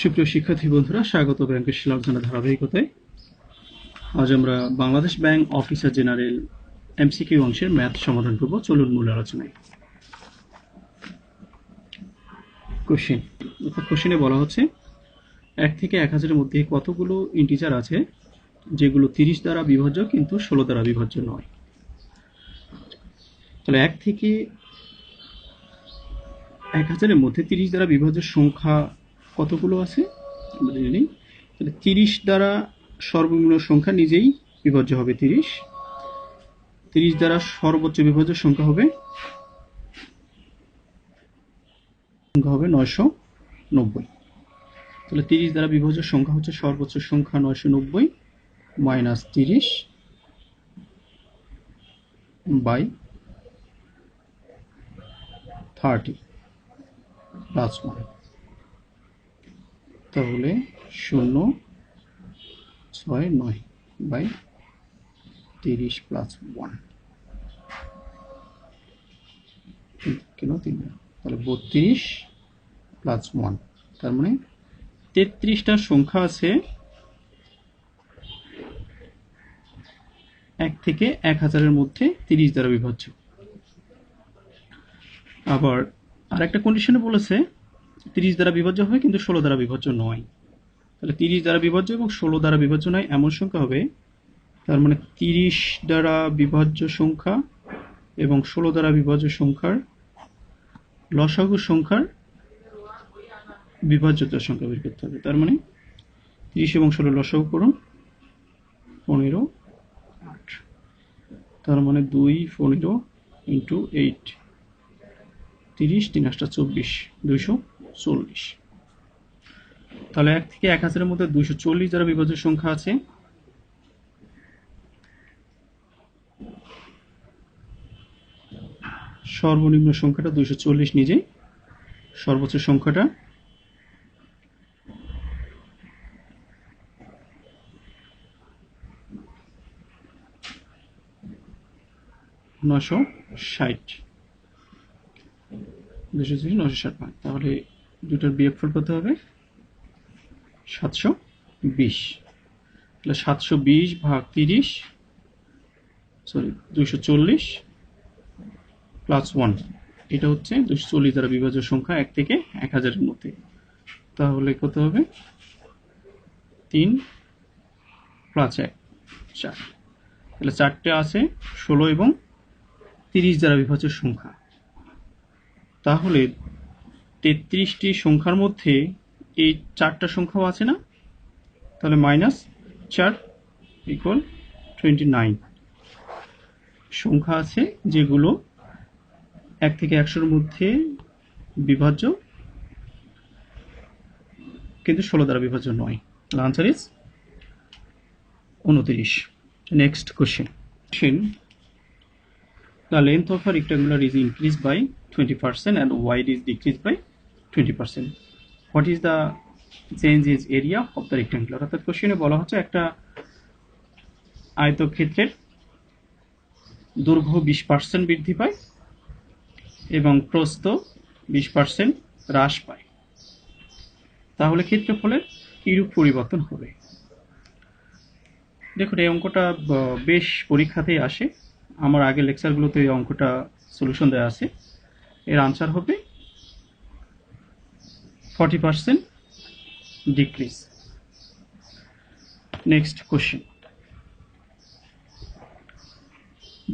সুপ্রিয় শিক্ষার্থী বন্ধুরা, স্বাগত ব্যাংকের আলোচনা ধারাবাহিকতায়। আজ আমরা Bangladesh bank officer general MCQ অংশের ম্যাথ সমাধান করব। চলুন মূল আলোচনায়। কোশ্চেনে বলা হচ্ছে 1 থেকে 1000-এর মধ্যে কতগুলো ইন্টিজার আছে যেগুলো 30 দ্বারা বিভাজ্য কিন্তু 16 দ্বারা বিভাজ্য নয়। তাহলে 1 থেকে 1000-এর মধ্যে 30 দ্বারা বিভাজ্য সংখ্যা কতগুলো আছে আমরা জেনে নিই। তাহলে 30 দ্বারা সর্বনিম্ন সংখ্যা নিজেই বিভাজ্য হবে 30 দ্বারা সর্বোচ্চ বিভাজ্য সংখ্যা হবে 990। তাহলে 30 দ্বারা বিভাজ্য সংখ্যা হচ্ছে সর্বোচ্চ সংখ্যা 990 মাইনাস 30 বাই 30 প্লাস 1। তাহলে 069 বাই 30 প্লাস 1 কেন 3, তাহলে 32 প্লাস 1, তার মানে 33টা সংখ্যা আছে 1 থেকে 1000-এর মধ্যে 30 দ্বারা বিভাজ্য। আবার আরেকটা কন্ডিশনে বলেছে 30 দ্বারা বিভাজ্য হবে কিন্তু 16 দ্বারা বিভাজ্য নয়। তাহলে 30 দ্বারা বিভাজ্য এবং 16 দ্বারা বিভাজ্য নয় এমন সংখ্যা হবে, তার মানে 30 দ্বারা বিভাজ্য সংখ্যা এবং 16 দ্বারা বিভাজ্য সংখ্যার লসাগু সংখ্যার বিভাজ্যতার সংখ্যা বের করতে হবে। তার মানে 30 এবং 16 লসাগু করুন 15 8, তার মানে 2 15 ইন্টু 8 30 3 8 24 240। তাহলে 1 থেকে 1000-এর মধ্যে 240 দ্বারা বিভাজ্য সংখ্যা আছে। সর্বনিম্ন সংখ্যাটা 240 নিজেই, সর্বোচ্চ সংখ্যাটা 960 960। তাহলে দুটোর বিয়োগফল কত হবে 720। তাহলে 720 ভাগ 30 240 প্লাস 1, এটা হচ্ছে 240 দ্বারা বিভাজ্য সংখ্যা 1 থেকে 1000-এর মধ্যে। তাহলে কত হবে 3 প্লাস 1 4। তাহলে 4টে আছে 16 এবং 30 দ্বারা বিভাজ্য সংখ্যা। তাহলে 33টি সংখ্যার মধ্যে এই 4টা সংখ্যাও আছে না, তাহলে -4 ইকুয়াল 29 সংখ্যা আছে যেগুলো 1 থেকে 100-এর মধ্যে বিভাজ্য কিন্তু 16 দ্বারা বিভাজ্য নয়। The answer is 29. Next question. The length of a rectangular is increased by 20% and wide is decreased by 20%. What is the change in area of the rectangular? অর্থাৎ কোশ্চেনে বলা হচ্ছে একটা আয়তক্ষেত্রের দৈর্ঘ্য 20% বৃদ্ধি পায় এবং প্রস্থ 20% হ্রাস পায়, তাহলে ক্ষেত্রফলের কিরূপ পরিবর্তন হবে। দেখুন, এই অঙ্কটা বেশ পরীক্ষাতেই আসে, আমার আগের লেকচারগুলোতে এই অঙ্কটা সলিউশন দেওয়া আছে। এর আনসার হবে 40% decrease. Next question.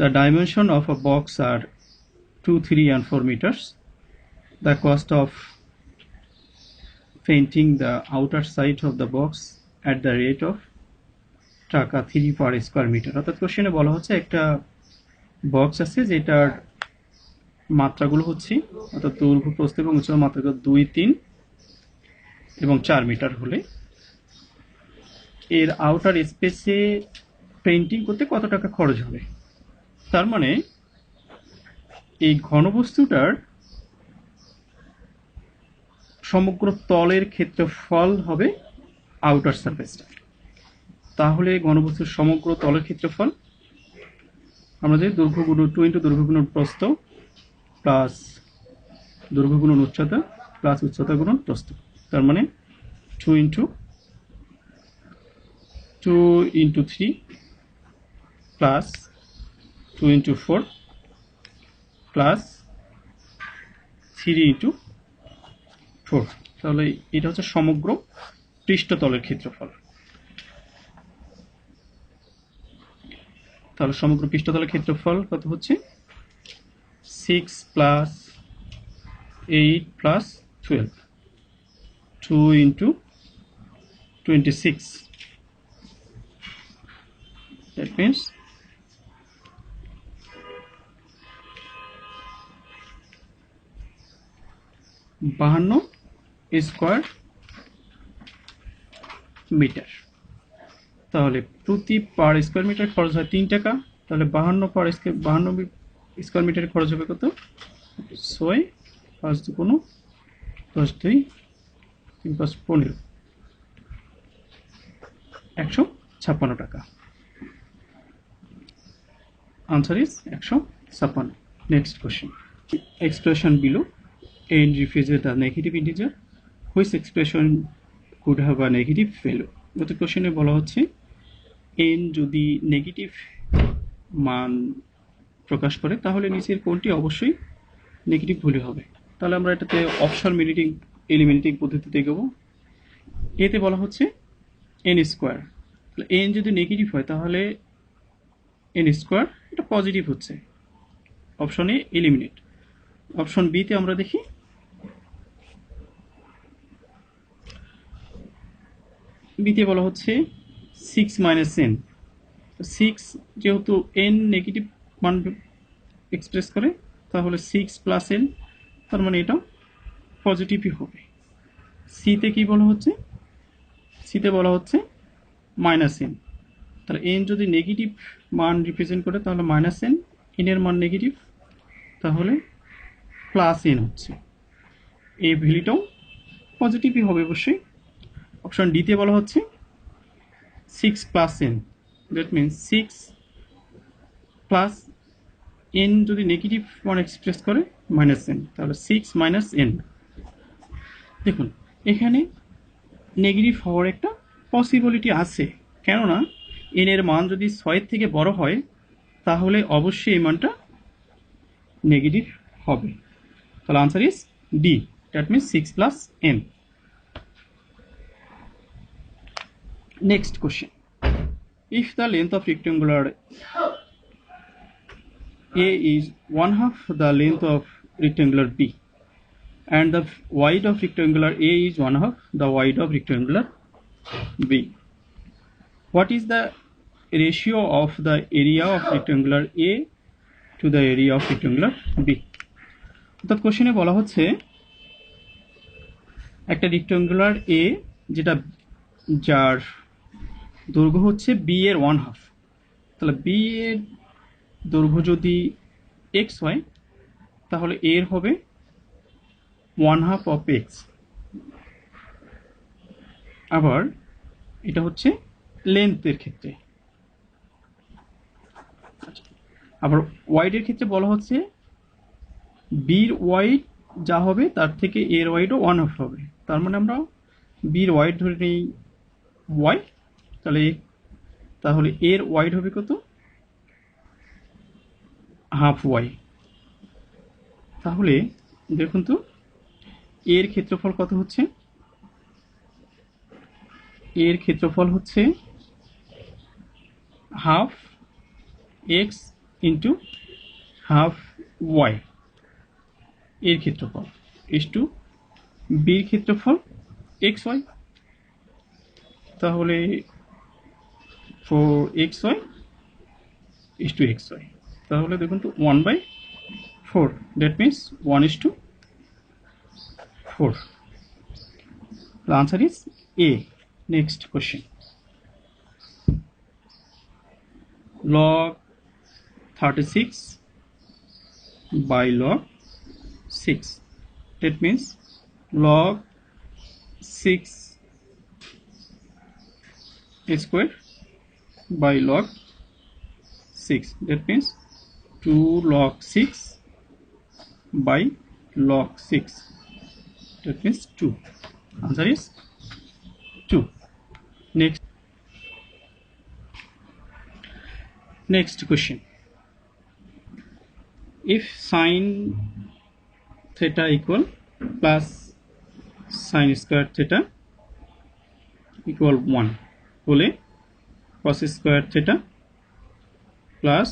The dimension of a box are 2, 3 and 4 meters. The cost of painting the outer side of the box at the rate of টাকা 3 per square meter. অর্থাৎ কোশ্চেনে বলা হচ্ছে একটা বক্স আছে যেটার মাত্রাগুলো হচ্ছে অর্থাৎ দৈর্ঘ্য প্রস্থ এবং উচ্চতা মাত্রাগুলো 2, 3 এবং 4 মিটার হলে এর আউটার স্পেসে পেইন্টিং করতে কত টাকা খরচ হবে। তার মানে এই ঘনবস্তুটার সমগ্র তলের ক্ষেত্রফল হবে আউটার সারফেসটা। তাহলে ঘনবস্তুর সমগ্র তলের ক্ষেত্রফল আমরা যে দৈর্ঘ্য গুণন 2 ইন্টু দৈর্ঘ্য গুণন প্রস্থ প্লাস দৈর্ঘ্য গুণন উচ্চতা প্লাস উচ্চতা গুণন প্রস্থ, তার মানে 2 into 3 plus 2 into 4 plus 3 into 4, তাহলে এটা হচ্ছে সমগ্র পৃষ্ঠতলের ক্ষেত্রফল। তাহলে সমগ্র পৃষ্ঠতলের ক্ষেত্রফল কত হচ্ছে 6 plus 8 plus 12, 2 into 26, that means 52 square metre. তাহলে প্রতি পার স্কয়ার মিটার খরচ হয় 3 টাকা, তাহলে 52 স্কয়ার মিটার খরচ হবে কত 6, 5 2 কোনো 10 2 3 5 15, 156 টাকা। Answer is 156. Next question. Expression below n represents the negative integer. Which expression could have a negative value? গত কোশ্চেনে বলা হচ্ছে n যদি নেগেটিভ মান প্রকাশ করে তাহলে নিচের কোনটি অবশ্যই নেগেটিভ ভ্যালু হবে। তাহলে আমরা এটাতে অপশন এলিমিনেটিং পদ্ধতিতে এগোবো। এতে বলা হচ্ছে n স্কয়ার, তাহলে n যদি নেগেটিভ হয় তাহলে n স্কয়ার এটা পজিটিভ হচ্ছে, option A eliminate. Option B তে আমরা দেখি বিতে বলা হচ্ছে 6 মাইনাস n, 6 যেহেতু n নেগেটিভ মান এক্সপ্রেস করে তাহলে 6 প্লাস n, তার মানে এটা পজিটিভই হবে। সিতে কি বলা হচ্ছে, সিতে বলা হচ্ছে মাইনাস n, তাহলে n যদি নেগেটিভ মান রিপ্রেজেন্ট করে তাহলে মাইনাস n, n এর মান নেগেটিভ তাহলে প্লাস n হচ্ছে, এই ভ্যালুটাও পজিটিভই হবে অবশ্যই। অপশন ডি তে বলা হচ্ছে 6 plus n, that means 6 plus n যদি নেগেটিভ মান এক্সপ্রেস করে মাইনাস n, তাহলে 6 মাইনাস n। দেখুন এখানে নেগেটিভ হওয়ার একটা পসিবিলিটি আছে, কেননা n এর মান যদি 6 থেকে বড় হয় তাহলে অবশ্যই এই মানটা নেগেটিভ হবে। তাহলে answer is D, that means 6 plus n। Next question. If the length of rectangular A is 1/2 the length of rectangular B and the width of rectangular A is 1/2 the width of rectangular B, what is the ratio of the area of rectangular A to the area of rectangular B? অর্থাৎ কোশ্চেনে বলা হচ্ছে একটা rectangular A যেটা যার দৈর্ঘ্য হচ্ছে b এর 1/2, তাহলে b এর দৈর্ঘ্য যদি x হয় তাহলে a এর হবে 1/2 অফ x। আবার এটা হচ্ছে লেন্থের ক্ষেত্রে, আবার ওয়াইড এর ক্ষেত্রে বলা হচ্ছে b এর ওয়াইড যা হবে তার থেকে a এর ওয়াইডও 1/2 হবে, তার মানে আমরা b এর ওয়াইড ধরে নেই y, তাহলে এর ওয়াইড হবে কত হাফ y। তাহলে দেখুন তো এর ক্ষেত্রফল কত হচ্ছে, এর ক্ষেত্রফল হচ্ছে half x into half y, এর ক্ষেত্রফল ইস টু বির ক্ষেত্রফল xy, তাহলে 4xy is to xy, তাহলে দেখুন তো 1/4, that means 1:4. The answer is A. Next question. Log 36 by log 6, that means log 6 square by log 6, that means 2 log 6 by log 6, that means 2. Answer is 2. Next question. If sine theta equal plus sine square theta equal 1 হলে cos square theta plus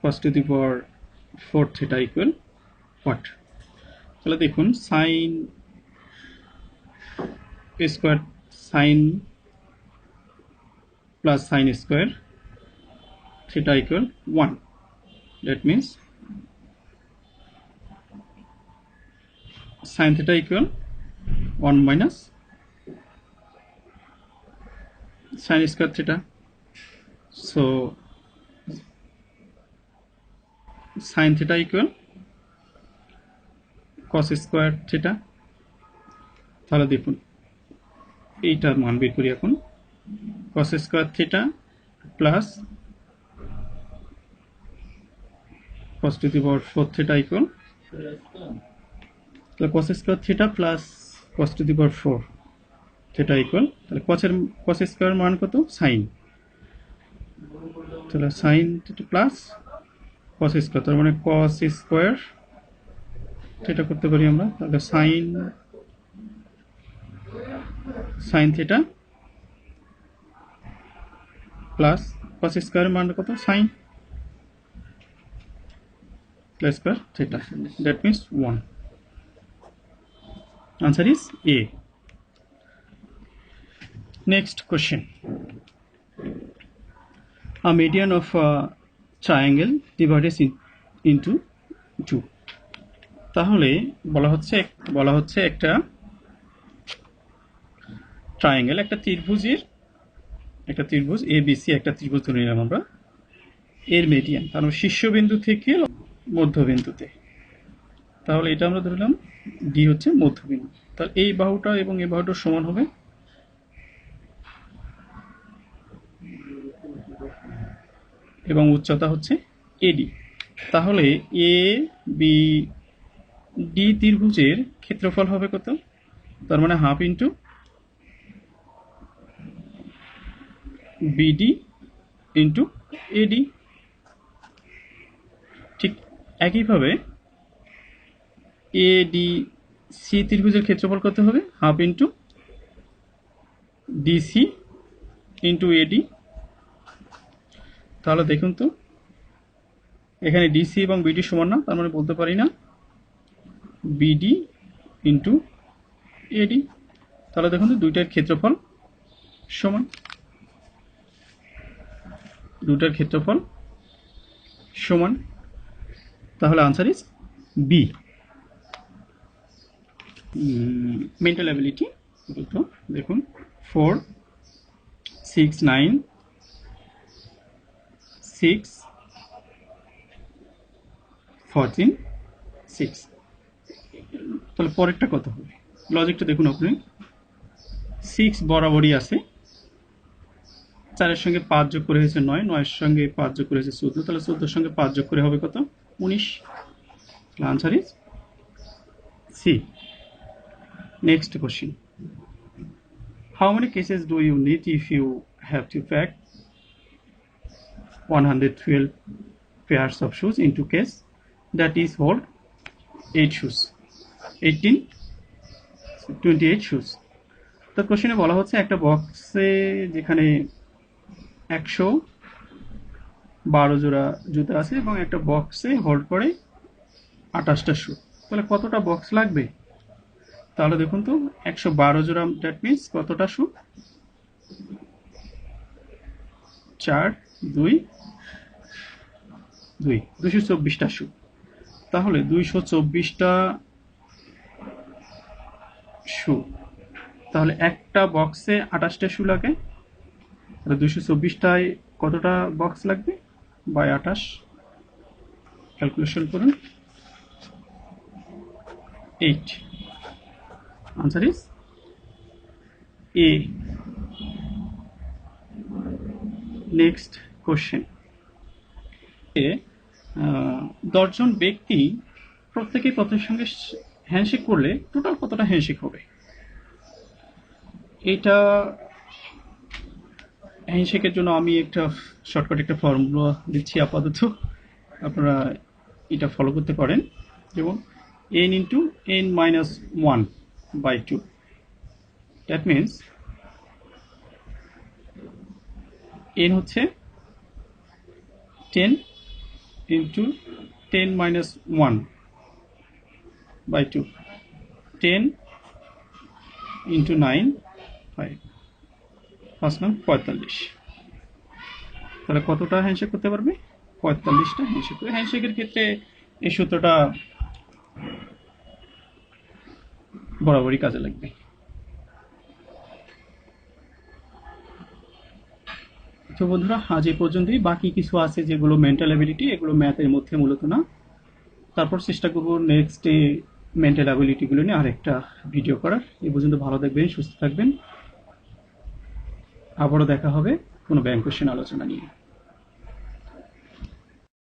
cos to the power 4 theta equal what? তাহলে দেখুন sin square sin plus sin square theta equal 1. That means sin theta equal 1 minus sin square theta. So sin theta equal cos square theta. তাহলে দেখুন এইটার মান বের করি এখন cos square theta plus cos to the power 4 theta equal তাহলে cos square theta plus cos to the power 4 theta equal তাহলে cos square মান কত sin তাহলে sin theta plus cos square তার মানে cos square theta করতে পারি আমরা তাহলে sin theta plus cos square মান কত sin plus square theta. That means 1. Answer is A. Next question. A median of a triangle divided into 2. তাহলে বলা হচ্ছে একটা ট্রায়াঙ্গেল একটা ত্রিভুজ ABC একটা ত্রিভুজ ধরে নিলাম আমরা এর মিডিয়ান তার মানে শীর্ষবিন্দু থেকে মধ্যবিন্দুতে তাহলে এটা আমরা ধরলাম D হচ্ছে মধ্যবিন্দু তাহলে এই বাহুটা এবং এই বাহুটা সমান হবে এবং উচ্চতা হচ্ছে AD তাহলে ABD ত্রিভুজের ক্ষেত্রফল হবে কত তার মানে half into BD into AD ঠিক একইভাবে ADC ত্রিভুজের ক্ষেত্রফল কত হবে half into DC into AD তাহলে দেখুন তো এখানে DC এবং BD সমান না তার মানে বলতে পারি না BD ইনটু AD তাহলে দেখুন তো দুইটার ক্ষেত্রফল সমান তাহলে answer is B mental ability तो देखুন 4 6 9 6 14 6 তাহলে পরেরটা কত হবে লজিকটা দেখুন আপনি 6 বরাবরই আছে 4 এর সঙ্গে 5 যোগ করে হয়েছে 9 9 এর সঙ্গে 5 যোগ করে হয়েছে 14 তাহলে 14 এর সঙ্গে 5 যোগ করে হবে কত 19 The answer is C. Next question. How many cases do you need if you have to pack 112 pairs of shoes into case that is hold 8 shoes 18 28 shoes তো কোশ্চেনে বলা হচ্ছে একটা বক্সে যেখানে 112 জোড়া জুতা আছে এবং একটা বক্সে হোল্ড করে 28টা শু তাহলে কতটা বক্স লাগবে তাহলে দেখুন তো 112 জোড়া দ্যাট মিন্স কতটা শু 4 2 224টা শু তাহলে 224টা শু তাহলে একটা বক্সে 28টা শু লাগে তাহলে 224টায় কতটা বক্স লাগবে বাই 28 ক্যালকুলেশন করুন 8 answer is A. Next question 10 জন ব্যক্তি প্রত্যেকেই প্রত্যেকের সঙ্গে হ্যান্ডশেক করলে টোটাল কতটা হ্যান্ডশেক হবে এটা হ্যান্ডশেকের জন্য আমি একটা শর্টকাট একটা ফর্মুলা দিচ্ছি আপাতত, আপনারা এটা ফলো করতে পারেন। যেমন n into n minus one by two, that means n হচ্ছে 10 into 10 minus one by two, 10 into 9 5, 5 9 45। তাহলে কতটা হ্যান্ডশেক করতে পারবে? 45টা হ্যান্ডশেক করে। হ্যান্ডশেকের ক্ষেত্রে এই সূত্রটা বরাবরই কাজে লাগবে। তো বন্ধুরা, আজ এই পর্যন্তই। বাকি কিছু আছে যেগুলো মেন্টাল অ্যাবিলিটি, এগুলো ম্যাথের মধ্যে মূলত না। তারপর চেষ্টা করবো নেক্সট মেন্টাল অ্যাবিলিটিগুলো নিয়ে আরেকটা ভিডিও করার। এই পর্যন্ত ভালো থাকবেন, সুস্থ থাকবেন। আবারও দেখা হবে কোনো ব্যাংক কোশ্চেন আলোচনা নিয়ে।